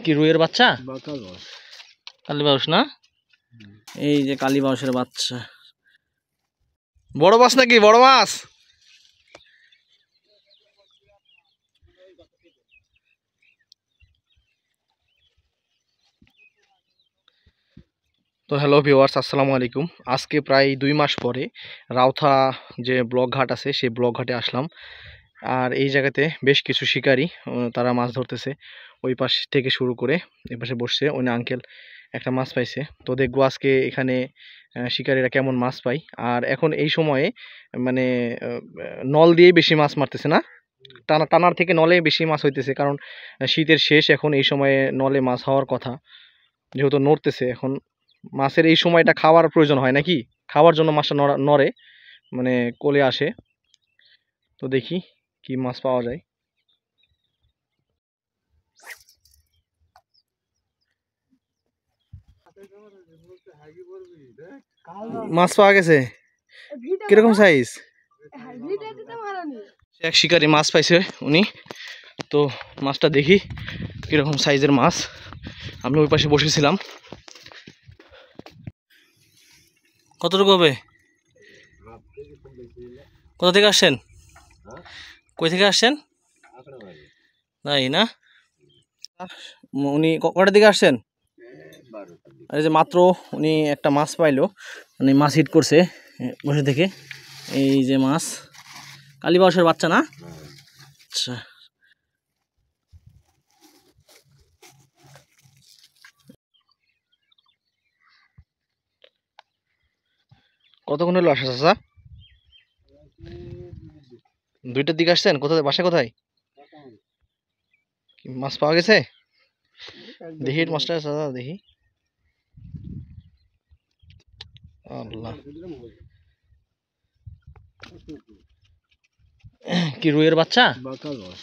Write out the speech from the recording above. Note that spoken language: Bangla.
কি রুইয়ের বাচ্চা? বাতাস কালীবাউস না? এই যে কালীবাউসের বাচ্চা। বড় মাছ নাকি? বড় মাছ? তো হ্যালো ভিউয়ার্স, আসসালামু আলাইকুম। আজকে প্রায় 2 মাস পরে রাউথা যে ব্লক ঘাট আছে সেই ব্লক ঘাটে আসলাম। আর এই জায়গাতে বেশ কিছু শিকারী তারা মাছ ধরতেছে। ওই পাশ থেকে শুরু করে এই পাশে বসছে। ওই আঙ্কেল একটা মাছ পাইছে, তো দেখবো আজকে এখানে শিকারীরা কেমন মাছ পায়। আর এখন এই সময়ে মানে নল দিয়ে বেশি মাছ মারতেছে না, টানার থেকে নলে বেশি মাছ হইতেছে, কারণ শীতের শেষ। এখন এই সময়ে নলে মাছ হওয়ার কথা, যেহেতু নড়তেছে এখন। মাছের এই সময়টা খাওয়ার প্রয়োজন হয় নাকি, খাওয়ার জন্য মাছটা নড়ে, মানে কোলে আসে। তো দেখি কি মাছ পাওয়া যায়। মাছ পাওয়া গেছে, কিরকম সাইজ? এক শিকারি মাছ পাইছে উনি, তো মাছটা দেখি কিরকম সাইজের মাছ। আমি ওই পাশে বসেছিলাম। কতটুকু হবে? কোথা থেকে আসছেন? কই থেকে আসছেন? তাই না? উনি কটার দিকে আসছেন? এই যে মাত্র উনি একটা মাছ পাইলো, উনি মাছ হিট করছে বসে থেকে। এই যে মাছ, কালীবাউসের বাচ্চা না? আচ্ছা, কতক্ষণ হলো আসা চাচা? 2টার দিকে আসছেন? কোথায়, বাসা কোথায়? মাছ পাওয়া গেছে? দেখি মাছটা চাচা, দেখি। আল্লাহ, কি রুইয়ের বাচ্চা? বাতাস